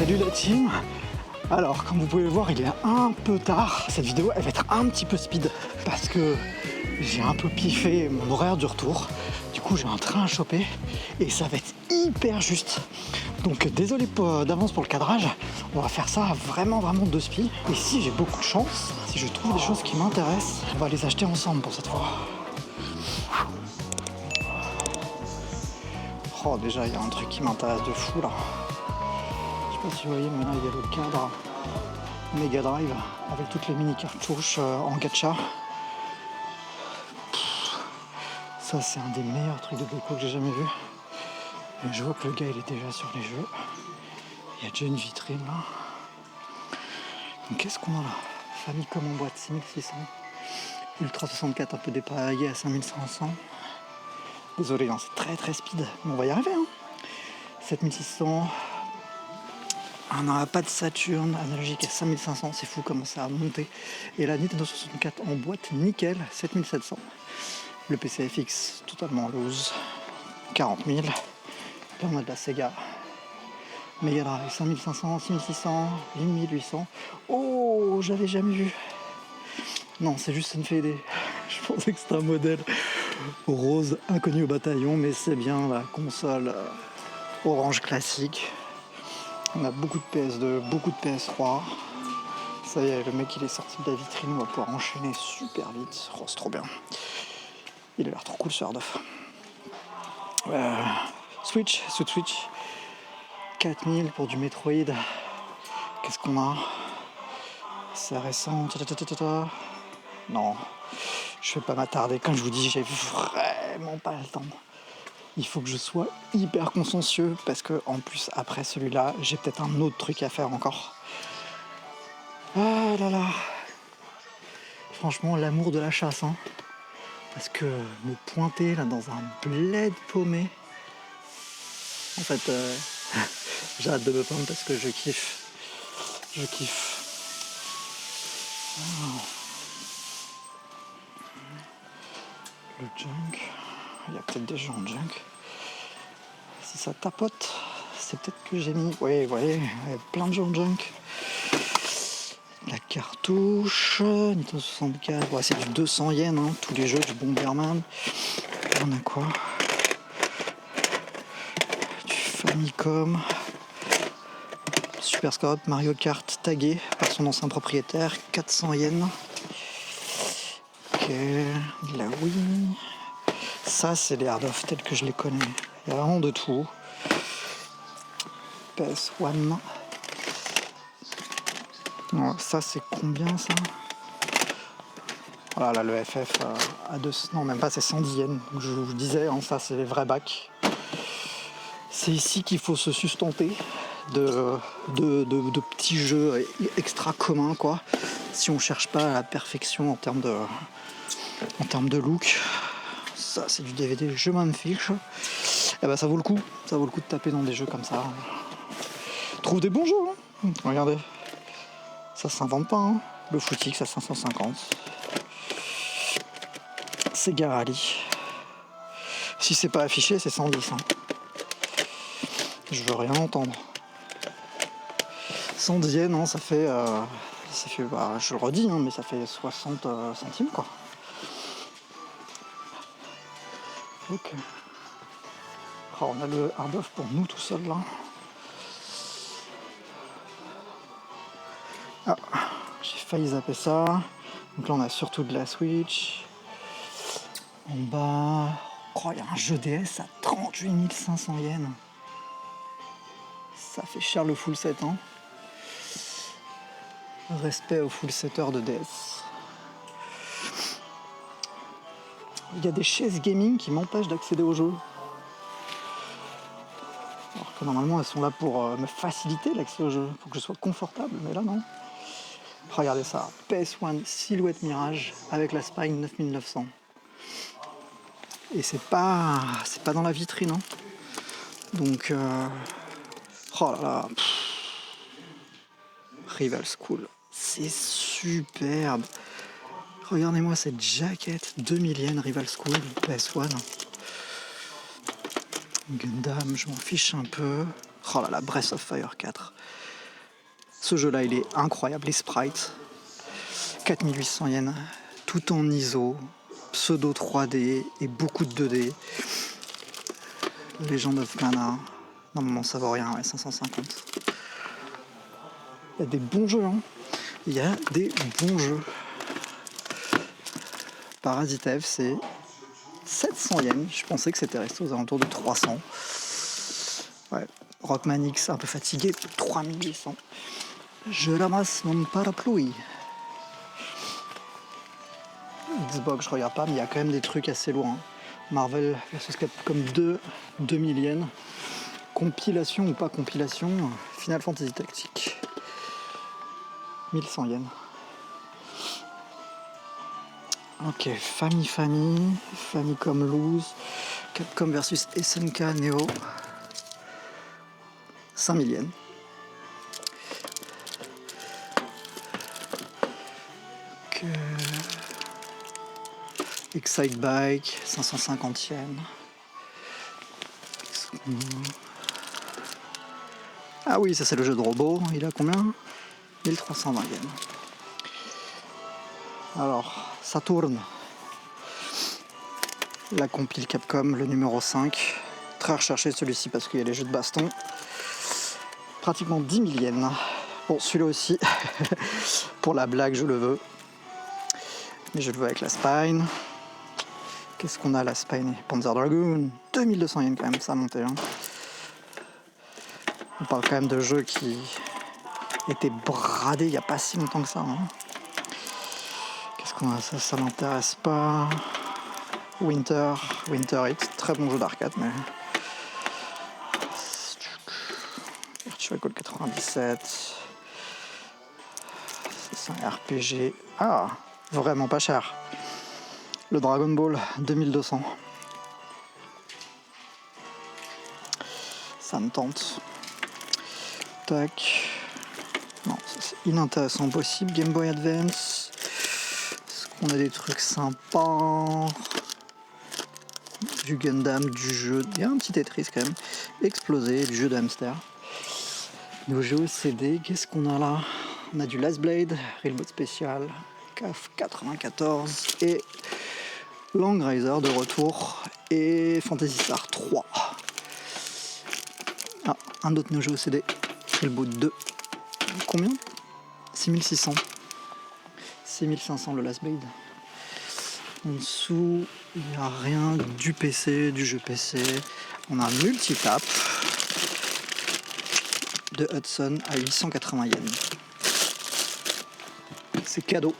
Salut la team. Alors comme vous pouvez le voir, il est un peu tard. Cette vidéo elle va être un petit peu speed parce que j'ai un peu piffé mon horaire du retour. Du coup j'ai un train à choper et ça va être hyper juste. Donc désolé d'avance pour le cadrage. On va faire ça vraiment de speed. Et si j'ai beaucoup de chance, si je trouve des choses qui m'intéressent, on va les acheter ensemble pour cette fois. Oh déjà il y a un truc qui m'intéresse de fou là. Je sais pas si vous voyez mais là il y a le cadre Mega Drive avec toutes les mini cartouches en gacha. Ça c'est un des meilleurs trucs de déco que j'ai jamais vu. Mais je vois que le gars il est déjà sur les jeux. Il y a déjà une vitrine là. Donc qu'est-ce qu'on a là? Famicom en boîte 6600. Ultra 64 un peu dépareillé à 5500. Désolé, hein, c'est très speed. Mais on va y arriver. Hein. 7600. Un iPad Saturn analogique à 5500. C'est fou comment ça a monté. Et la Nintendo 64 en boîte nickel, 7700. Le PC FX totalement loose, 40 000. Là on a de la Sega. Mega Drive 5500, 6600, 1800. Oh, j'avais jamais vu. Non, c'est juste une FD. Je pensais que c'était un modèle rose inconnu au bataillon, mais c'est bien la console orange classique. On a beaucoup de PS2, beaucoup de PS3. Ça y est, le mec il est sorti de la vitrine, on va pouvoir enchaîner super vite. Oh, c'est trop bien. Il a l'air trop cool ce hard off. Switch, Switch. 4000 pour du Metroid. Qu'est-ce qu'on a? C'est récent. Non, je vais pas m'attarder. Quand je vous dis, j'ai vraiment pas le temps. Il faut que je sois hyper consciencieux parce que en plus après celui-là, j'ai peut-être un autre truc à faire encore. Ah là là. Franchement, l'amour de la chasse, hein. Parce que me pointer là dans un bled paumé. En fait, j'ai hâte de me prendre parce que je kiffe. Je kiffe. Oh. Le junk. Il y a peut-être des gens en junk. Si ça tapote, c'est peut-être que j'ai mis. Oui, vous voyez, il y a plein de gens en junk. La cartouche, Nintendo 64. Ouais, c'est du 200 yens, hein, tous les jeux du Bomberman. On a quoi? Du Famicom. Super Scope, Mario Kart tagué par son ancien propriétaire, 400 yens. Ok, de la Wii. Ça, c'est les hard-off tels que je les connais. Il y a vraiment de tout. PS1. Non, ça, c'est combien ça? Voilà, là, le FF à 2. Non, même pas, c'est 110 yens. Donc, je vous disais, hein, ça, c'est les vrais bacs. C'est ici qu'il faut se sustenter de petits jeux extra communs, quoi. Si on cherche pas la perfection en termes de look. Ça, c'est du DVD, je m'en fiche. Et ben, ça vaut le coup. Ça vaut le coup de taper dans des jeux comme ça. Trouve des bons jeux, hein. Regardez. Ça s'invente pas, hein. Le Footix à 550. Sega Rally. Si c'est pas affiché, c'est 110. Hein. Je veux rien entendre. 110 yens, non, ça fait bah, je le redis, hein, mais ça fait 60 centimes, quoi. Ok. Oh, on a le hard off pour nous tout seul là. Ah, j'ai failli zapper ça. Donc là on a surtout de la Switch. En bas, oh, il y a un jeu DS à 38 500 yens. Ça fait cher le full set, hein. Respect au full setter de DS. Il y a des chaises gaming qui m'empêchent d'accéder au jeu. Alors que normalement elles sont là pour me faciliter l'accès au jeu, pour que je sois confortable, mais là non. Regardez ça, PS1 Silhouette Mirage avec la Spine 9900. Et c'est pas dans la vitrine, hein. Donc oh là là. Rival School, c'est superbe. Regardez-moi cette jaquette, 2000 yens Rival School, PS1. Gundam, je m'en fiche un peu. Oh là là, Breath of Fire 4. Ce jeu-là, il est incroyable. Les sprites, 4800 yens, tout en ISO, pseudo 3D et beaucoup de 2D. Legend of Mana. Normalement, ça vaut rien, ouais, 550. Il y a des bons jeux, hein. Il y a des bons jeux. Parasite Eve, c'est 700 yens. Je pensais que c'était resté aux alentours de 300. Ouais. Rockman X, un peu fatigué, 3800. Je ramasse mon parapluie. Xbox, je regarde pas, mais il y a quand même des trucs assez lourds. Marvel vs Capcom 2, 2000 yens. Compilation ou pas compilation, Final Fantasy Tactique. 1100 yens. Ok, Famicom Loose, Capcom versus SNK Neo. 5000 yens. Excite Bike, 550 yens. Ah oui, ça c'est le jeu de robot. Il a combien? 1320 yens. Alors, Saturn. La compile Capcom, le numéro 5. Très recherché celui-ci parce qu'il y a les jeux de baston. Pratiquement 10 000 yens. Bon, celui-là aussi, pour la blague, je le veux. Mais je le veux avec la Spine. Qu'est-ce qu'on a, la Spine? Panzer Dragoon, 2200 yens quand même, ça a monté. Hein. On parle quand même de jeux qui étaient bradés il n'y a pas si longtemps que ça. Hein. Qu'est-ce qu'on a? Ça m'intéresse pas. Winter Hit, très bon jeu d'arcade, mais... Virtual Code 97. C'est un RPG. Ah, vraiment pas cher. Le Dragon Ball, 2200. Ça me tente. Tac. Non, ça c'est inintéressant possible. Game Boy Advance. Est-ce qu'on a des trucs sympas? Du Gundam, du jeu. Il y a un petit Tetris quand même. Explosé, du jeu de hamster. Nos jeux CD, qu'est-ce qu'on a là? On a du Last Blade, Railroad Special, CAF 94 et Long Riser de retour et Fantasy Star 3. Ah, un autre Neo Geo CD, Railroad 2. Combien? 6600. 6500 le Last Blade. En dessous, il n'y a rien du PC, du jeu PC. On a un multitap de Hudson à 880 yens. C'est cadeau.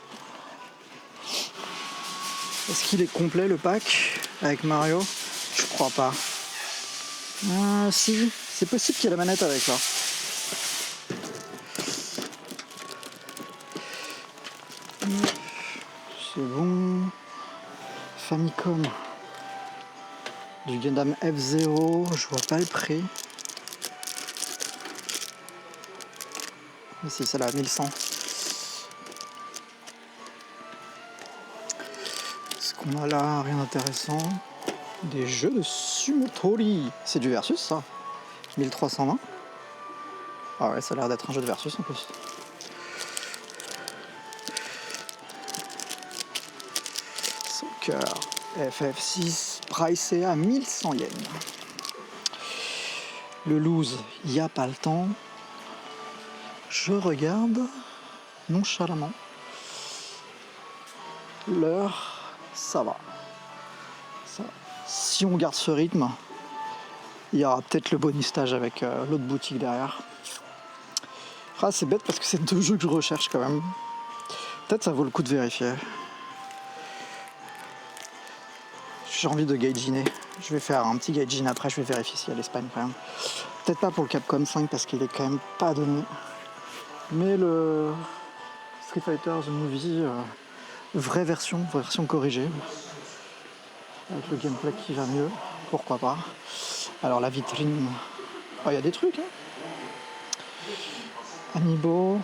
Est-ce qu'il est complet le pack avec Mario? Je crois pas. Ah si, c'est possible qu'il y ait la manette avec là. C'est bon. Famicom. Du Gundam F0, je vois pas le prix. Mais si, c'est là, 1100. Ce qu'on a là, rien d'intéressant. Des jeux de Sumotori. C'est du versus ça. 1320. Ah ouais, ça a l'air d'être un jeu de versus en plus. Soccer FF6 pricé à 1100 yens. Le loose, il n'y a pas le temps. Je regarde nonchalamment. L'heure, ça va. Si on garde ce rythme, il y aura peut-être le bonus stage avec l'autre boutique derrière. Ah, c'est bête parce que c'est deux jeux que je recherche quand même. Peut-être ça vaut le coup de vérifier. J'ai envie de gaijiner. Je vais faire un petit gaijin après, je vais vérifier s'il y a l'Espagne quand même. Peut-être pas pour le Capcom 5 parce qu'il est quand même pas donné. Mais le Street Fighter The Movie, vraie version corrigée. Avec le gameplay qui va mieux, pourquoi pas. Alors la vitrine, il y a des trucs. Hein. Amiibo,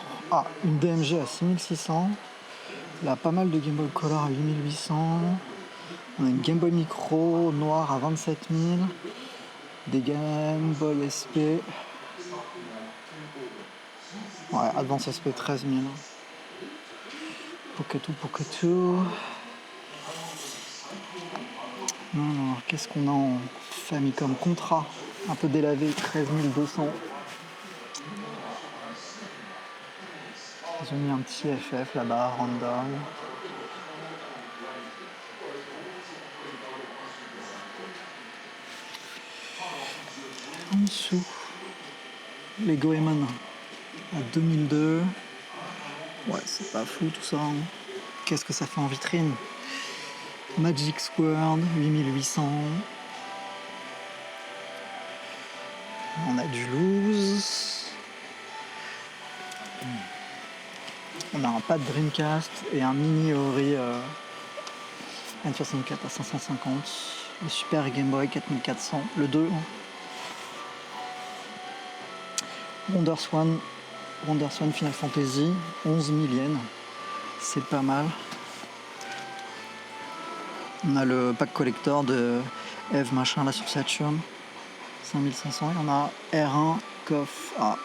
une DMG à 6600. Là, pas mal de Game Boy Color à 8800. On a une Game Boy Micro noire à 27 000. Des Game Boy SP. Ouais, Advance SP 13 000. Poketou. Alors, qu'est-ce qu'on a en Famicom Contra? Un peu délavé, 13 200. Ils ont mis un petit FF là-bas, random. En dessous, les Goemon à 2002. Ouais, c'est pas fou tout ça. Hein. Qu'est-ce que ça fait en vitrine? Magic Sword, 8800. On a du loose. On a un pad Dreamcast et un mini Ori N64 à 550. Le Super Game Boy 4400, le 2. WonderSwan Final Fantasy, 11 000 yens. C'est pas mal. On a le pack collector de Eve machin là sur Saturn, 5500. Et on a R1 KOF à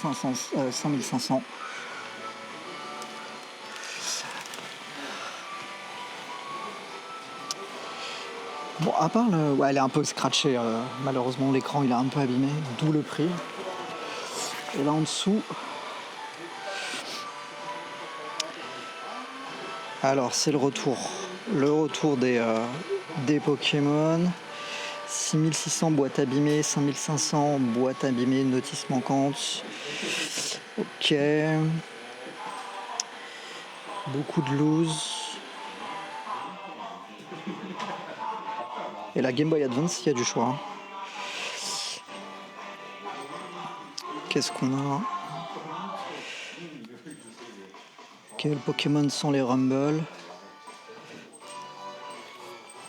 5500. Bon, à part le... Ouais, elle est un peu scratchée. Malheureusement, l'écran il est un peu abîmé, d'où le prix. Et là en dessous... Alors, c'est le retour. Le retour des Pokémon. 6600 boîte abîmée, 5500 boîte abîmée, notice manquante. Ok. Beaucoup de loose. Et la Game Boy Advance, il y a du choix. Qu'est-ce qu'on a? Quels Pokémon sont les Rumble?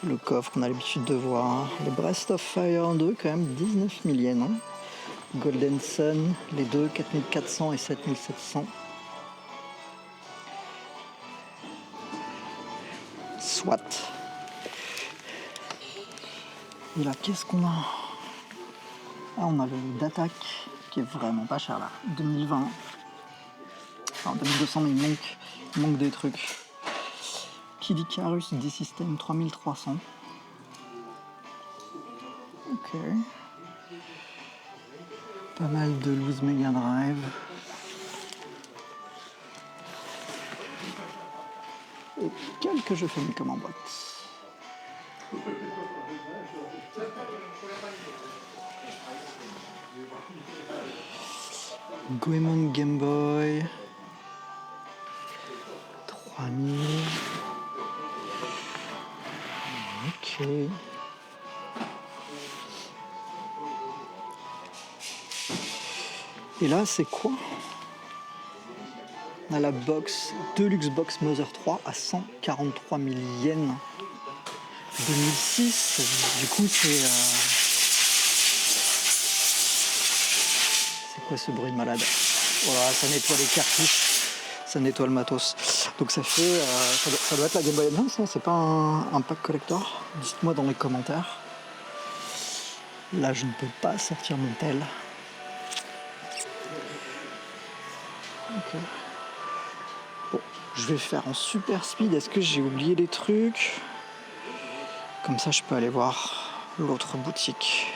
Le coffre qu'on a l'habitude de voir. Les Breath of Fire 2, quand même 19 000 yens. Hein. Golden Sun, les deux 4400 et 7700. Soit. Et là, qu'est-ce qu'on a? Ah, on a le d'attaque qui est vraiment pas cher là. 2020. Enfin, 2200, mais il manque des trucs. Kid Icarus D-System 3300. Ok. Pas mal de loose Mega Drive. Et quelques jeux Famicom en boîte. Goemon Game Boy. 3000. Ok. Et là, c'est quoi? On a la box Deluxe Box Mother 3 à 143 000 yens. 2006. Du coup, c'est quoi ce bruit de malade? Voilà, ça nettoie les cartouches, ça nettoie le matos. Donc ça fait, ça doit être la Game Boy Advance, hein, c'est pas un pack collector. Dites-moi dans les commentaires. Là, je ne peux pas sortir mon tel. Ok. Bon, je vais faire en super speed. Est-ce que j'ai oublié des trucs? Comme ça, je peux aller voir l'autre boutique.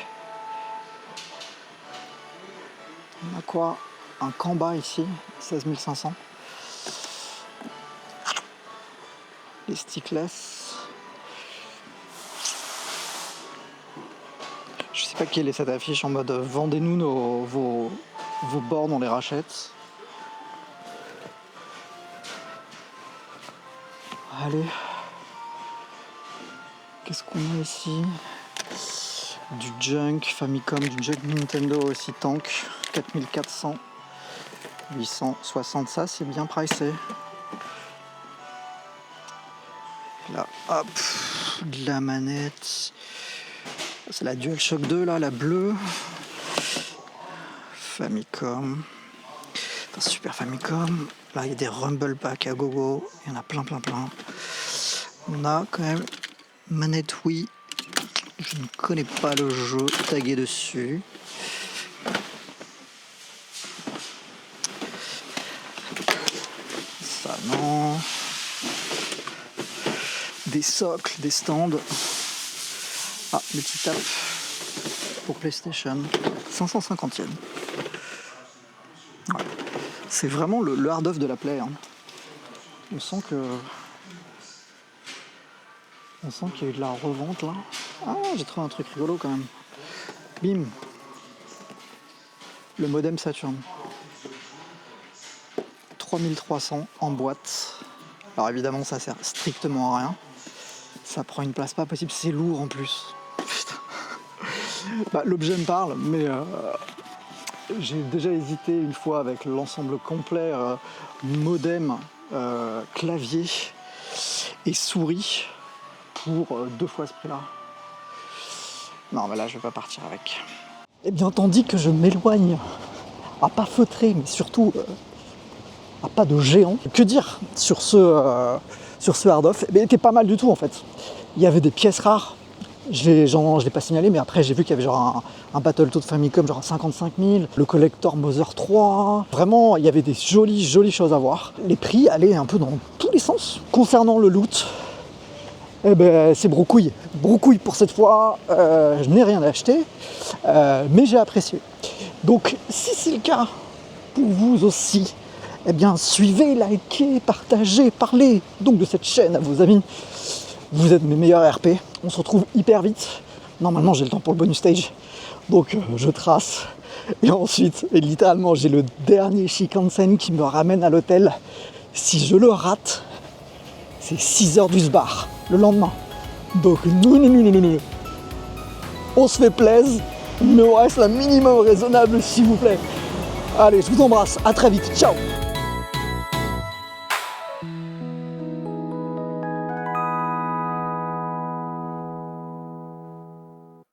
On a quoi? Un Kamba ici, 16 500. Les stickless. Je sais pas quelle est cette affiche en mode vendez-nous vos bornes, on les rachète. Allez. Qu'est-ce qu'on a ici? Du junk Famicom, du junk Nintendo aussi, tank. 4400. 860, ça c'est bien pricé. Là, hop, de la manette. C'est la DualShock 2 là, la bleue. Famicom. Enfin, Super Famicom. Là il y a des Rumble Pack à gogo. Il y en a plein. On a quand même manette Wii. Je ne connais pas le jeu tagué dessus. des socles, des stands. Ah, multitap pour PlayStation, 550 yens. Ouais. C'est vraiment le hard-off de la Play. Hein. On sent qu'il y a eu de la revente là. Ah, j'ai trouvé un truc rigolo quand même. Bim. Le modem Saturn. 3300 en boîte. Alors évidemment ça sert strictement à rien. Ça prend une place pas possible, c'est lourd en plus. Putain. Bah, l'objet me parle, mais j'ai déjà hésité une fois avec l'ensemble complet modem, clavier et souris pour 2 fois ce prix-là. Non, mais là je vais pas partir avec. Et bien tandis que je m'éloigne à pas feutrer, mais surtout à pas de géant. Que dire sur ce hard-off? Il était pas mal du tout en fait. Il y avait des pièces rares. Je l'ai pas signalé, mais après j'ai vu qu'il y avait genre un Battletoad Famicom genre à 55 000, le Collector Mother 3. Vraiment, il y avait des jolies choses à voir. Les prix allaient un peu dans tous les sens. Concernant le loot, eh ben, c'est broucouille. Broucouille pour cette fois. Je n'ai rien acheté, mais j'ai apprécié. Donc, si c'est le cas pour vous aussi, eh bien, suivez, likez, partagez, parlez donc de cette chaîne à vos amis. Vous êtes mes meilleurs RP. On se retrouve hyper vite. Normalement, j'ai le temps pour le bonus stage. Donc, je trace. Et ensuite, littéralement, j'ai le dernier Shinkansen qui me ramène à l'hôtel. Si je le rate, c'est 6h du sbar le lendemain. Donc, non. On se fait plaisir, mais on reste un minimum raisonnable, s'il vous plaît. Allez, je vous embrasse. À très vite. Ciao.